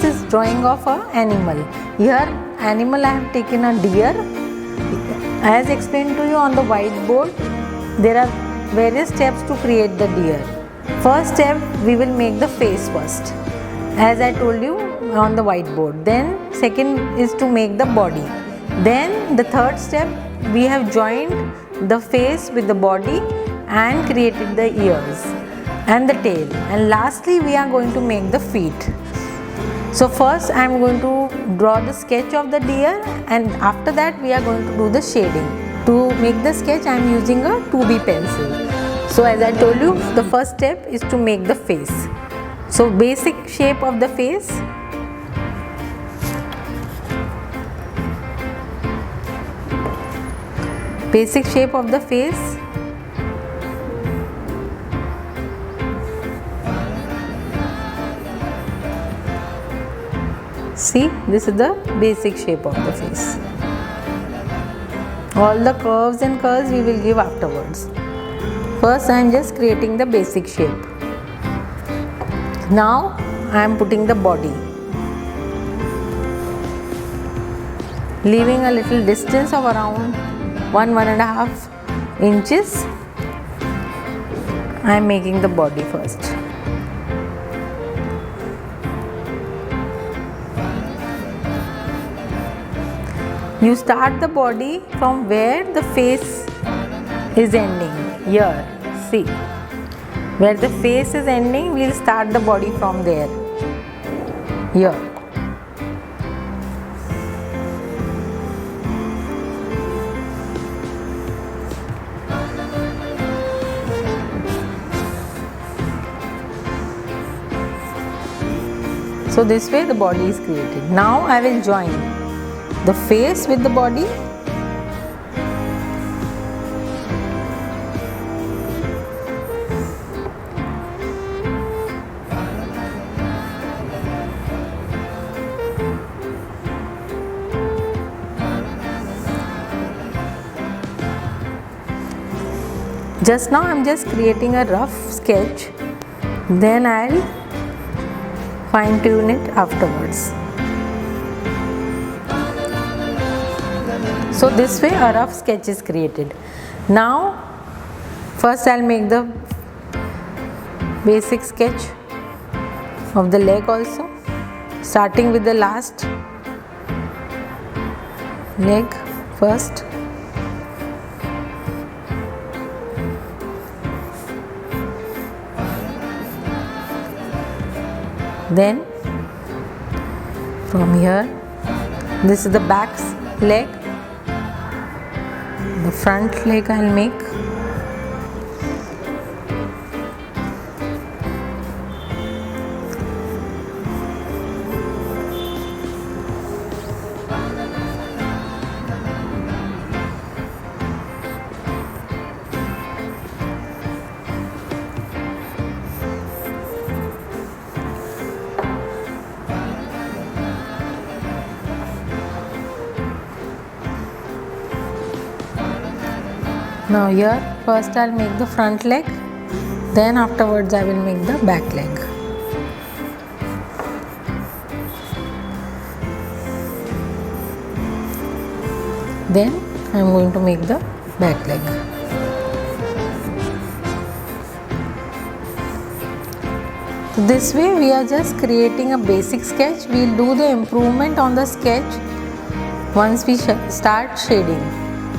Next is drawing of a animal. Here animal I have taken a deer. As explained to you on the whiteboard, there are various steps to create the deer. First step, we will make the face first, as I told you on the whiteboard. Then second is to make the body. Then the third step, we have joined the face with the body and created the ears and the tail, and lastly we are going to make the feet. So first I am going to draw the sketch of the deer, and after that we are going to do the shading. To make the sketch I am using a 2B pencil. So as I told you, the first step is to make the face. So basic shape of the face. Basic shape of the face. See, this is the basic shape of the face. All the curves and curls we will give afterwards. First I am just creating the basic shape. Now I am putting the body. Leaving a little distance of around 1–1.5 inches. I am making the body first. You start the body from where the face is ending. Here, see. Where the face is ending, we will start the body from there. Here. So this way the body is created. Now I will join the face with the body. Just now I am just creating a rough sketch, then I will fine tune it afterwards. So this way a rough sketch is created. Now first I will make the basic sketch of the leg also, starting with the last leg first. Then from here, this is the back leg, the front leg I will make. Now here first I will make the front leg, then afterwards I will make the back leg. Then I am going to make the back leg. This way we are just creating a basic sketch. We will do the improvement on the sketch once we start shading.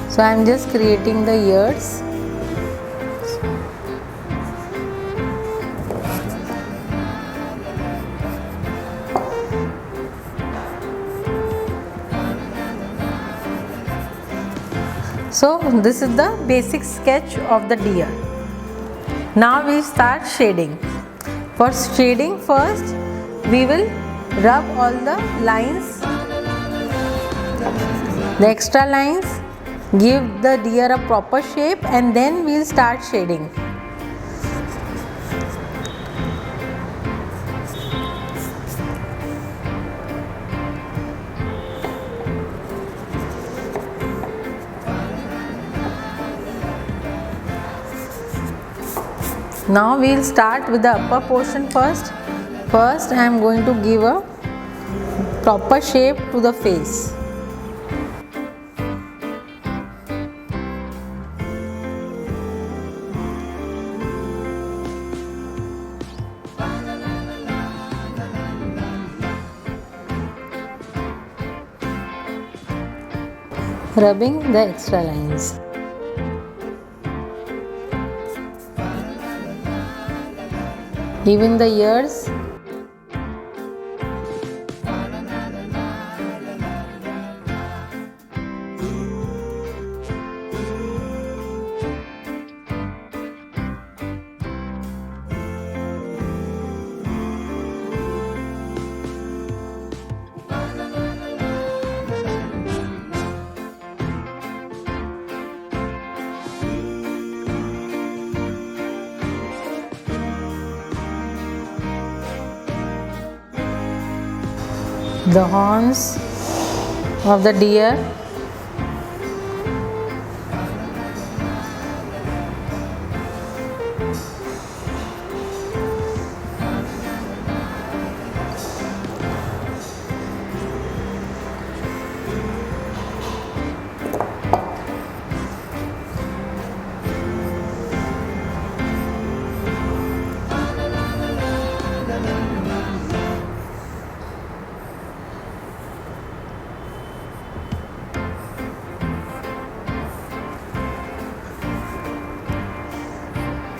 So I am just creating the ears. So this is the basic sketch of the deer. Now we start shading. For shading first we will rub all the lines, the extra lines, give the deer a proper shape, and then we will start shading. Now we will start with the upper portion first. First I am going to give a proper shape to the face. Rubbing the extra lines. Even the ears. The horns of the deer.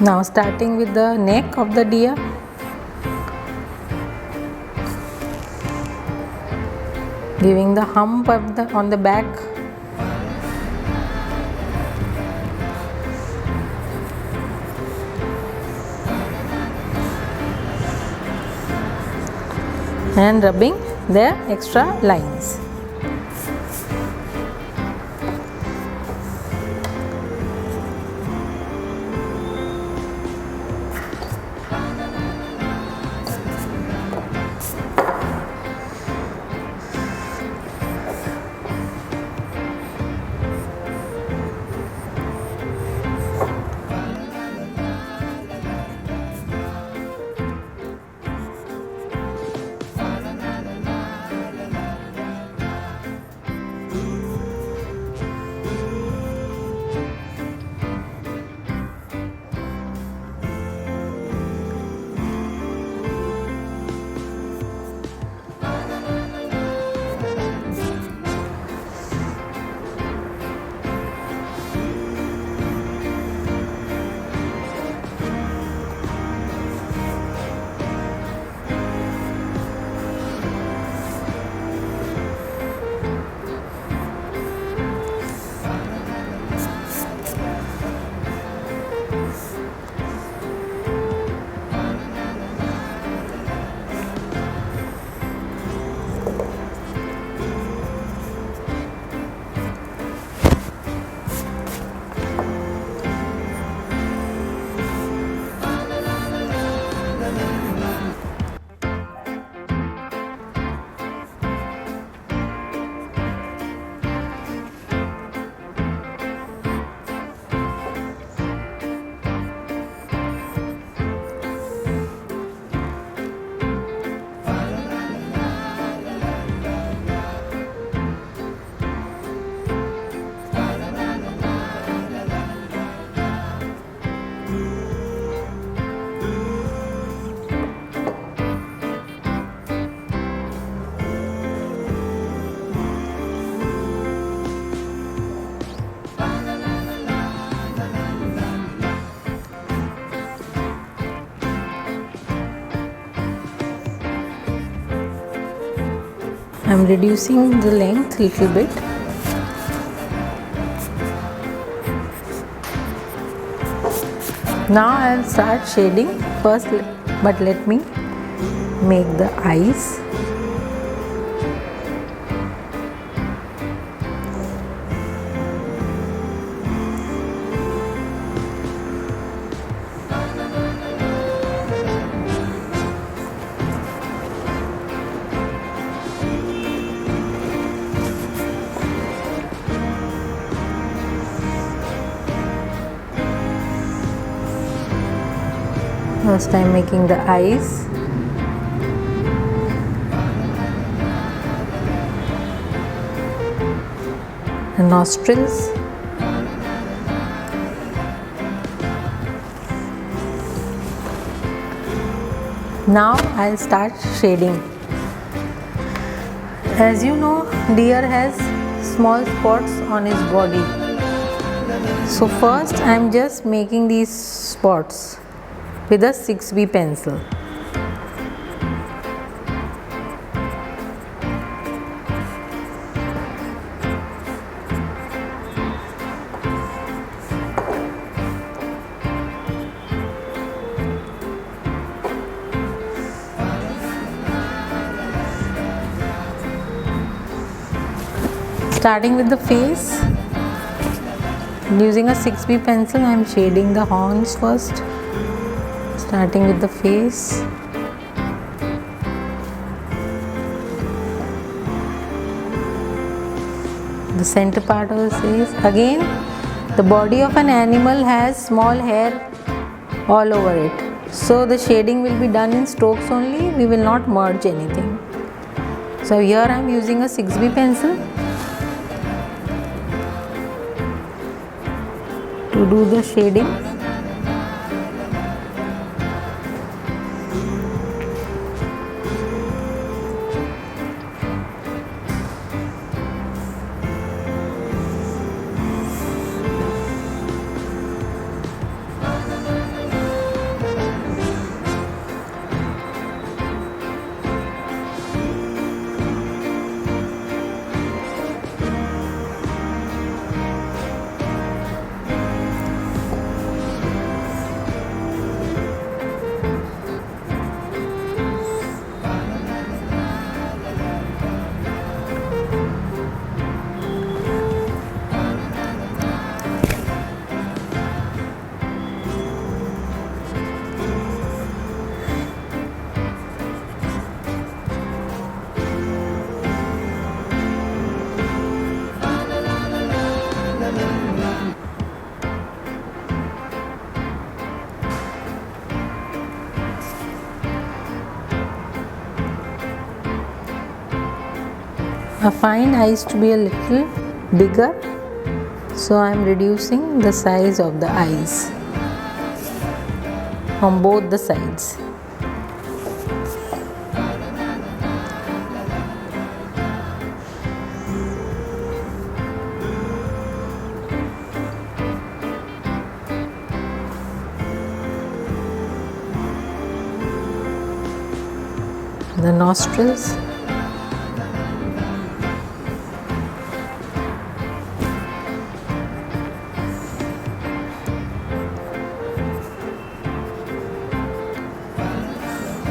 Now starting with the neck of the deer. Giving the hump on the back. And rubbing the extra lines. I am reducing the length little bit. Now I will start shading first, but let me make the eyes. First I am making the eyes. the nostrils, now I'll start shading. As you know, deer has small spots on his body. So first I'm just making these spots with a 6B pencil. Starting with the face, using a 6B pencil, I am shading the horns first. Starting with the face. The center part of the face. Again, the body of an animal has small hair all over it. So the shading will be done in strokes only. We will not merge anything. So here I am using a 6B pencil to do the shading. I find eyes to be a little bigger, so I am reducing the size of the eyes on both the sides. The nostrils.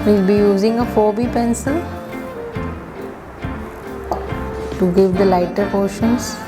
We'll be using a 4B pencil to give the lighter portions.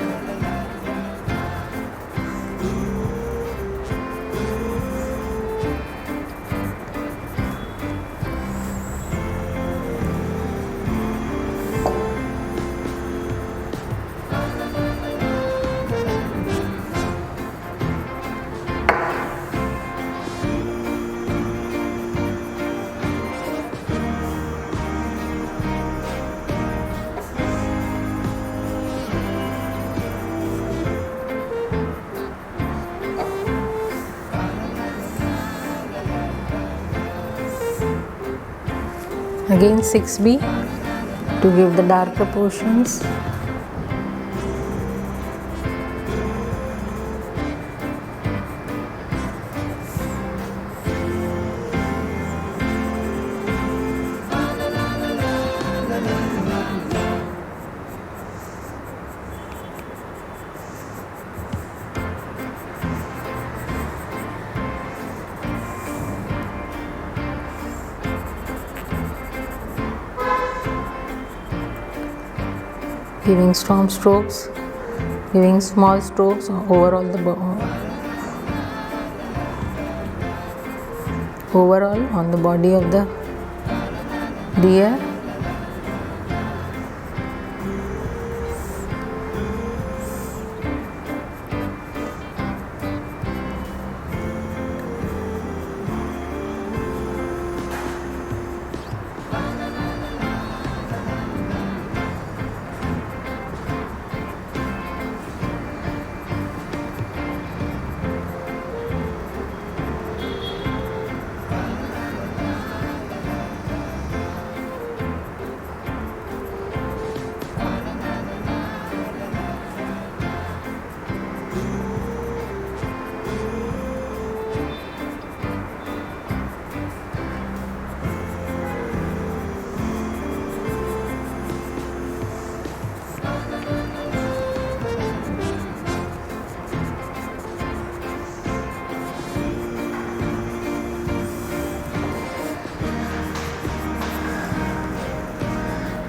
Again 6B to give the darker portions. Giving strong strokes, giving small strokes overall on the body of the deer.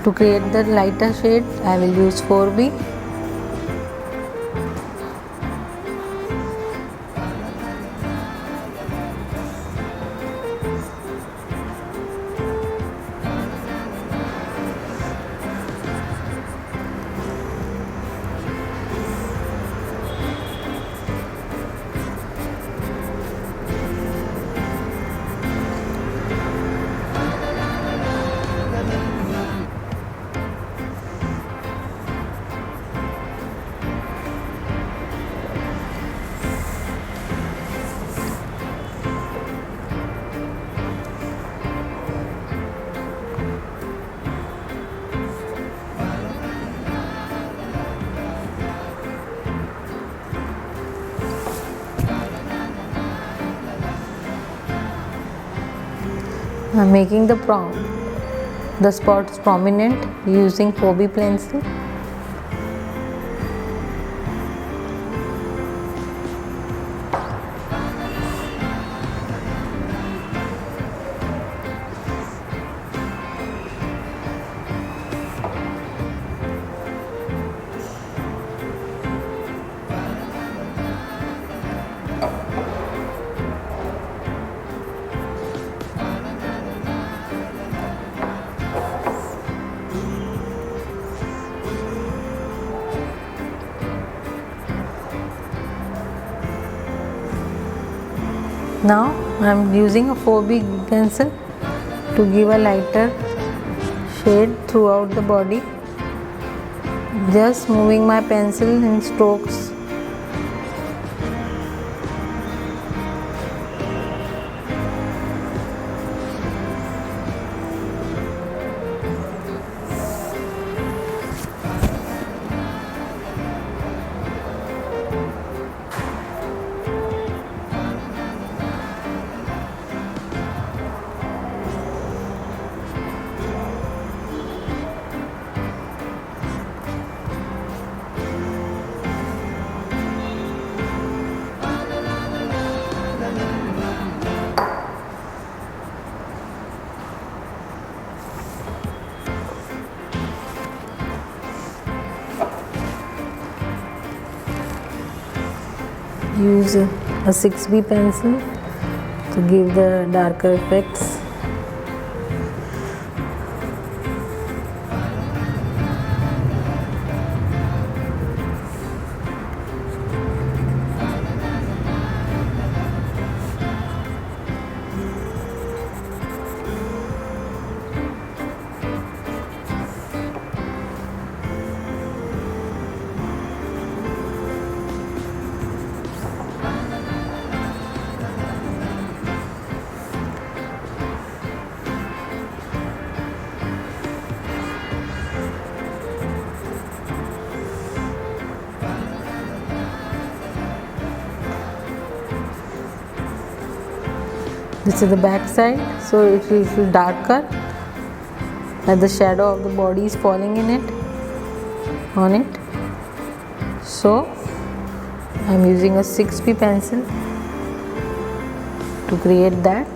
To create the lighter shade, I will use 4B. I am making the spots prominent using 4B pencil. Now I am using a 4B pencil to give a lighter shade throughout the body. Just moving my pencil in strokes. Use a 6B pencil to give the darker effects. This is the back side, so it will feel darker as the shadow of the body is falling on it. So I am using a 6B pencil to create that.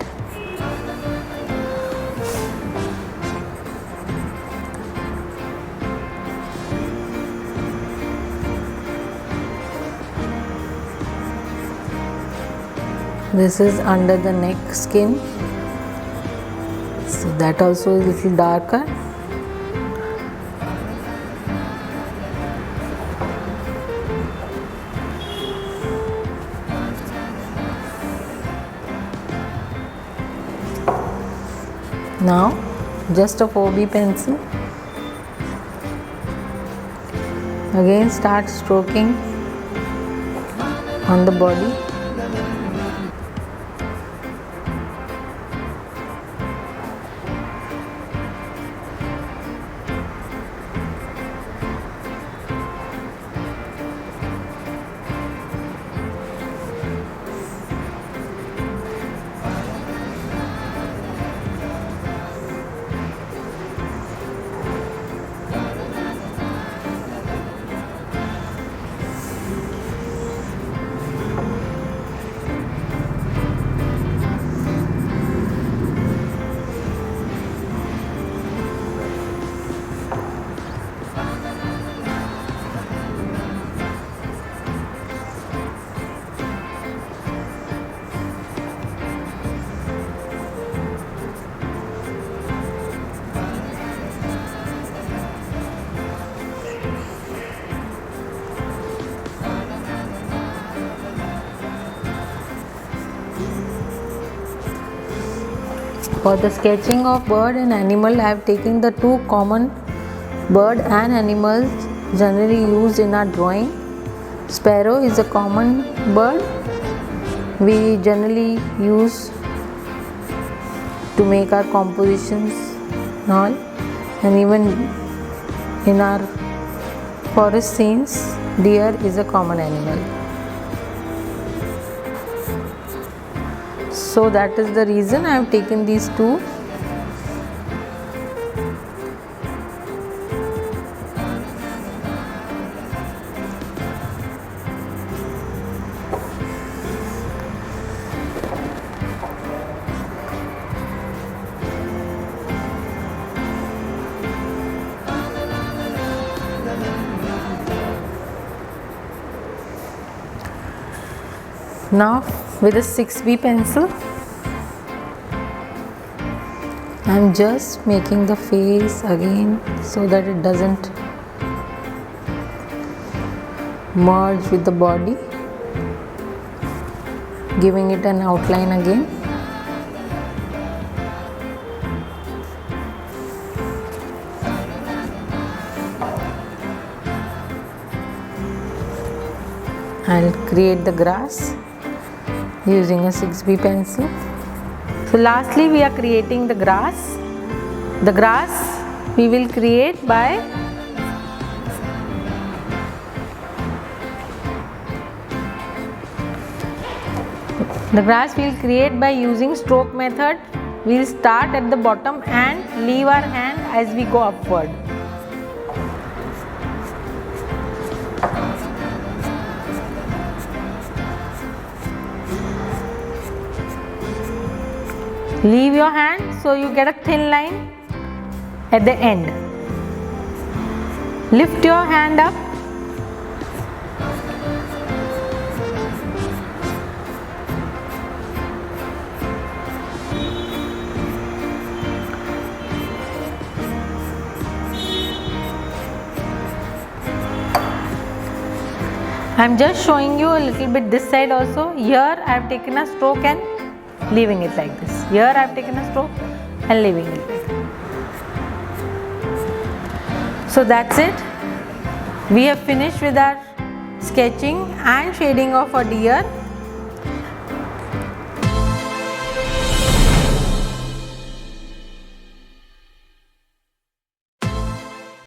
This is under the neck skin, so that also is a little darker. Now just a 4B pencil, again start stroking on the body. For the sketching of bird and animal, I have taken the two common bird and animals generally used in our drawing. Sparrow is a common bird we generally use to make our compositions and all, and even in our forest scenes, deer is a common animal. So that is the reason I have taken these two. Now with a 6B pencil, I am just making the face again so that it doesn't merge with the body, giving it an outline again. I'll create the grass using a 6B pencil. So lastly, we are creating the grass. The grass we will create by using stroke method. We will start at the bottom and leave our hand as we go upward. Leave your hand so you get a thin line at the end. Lift your hand up. I am just showing you a little bit this side also. Here I have taken a stroke and leaving it like this. Here I have taken a stroke and leaving it like this. So that's it. We have finished with our sketching and shading of a deer.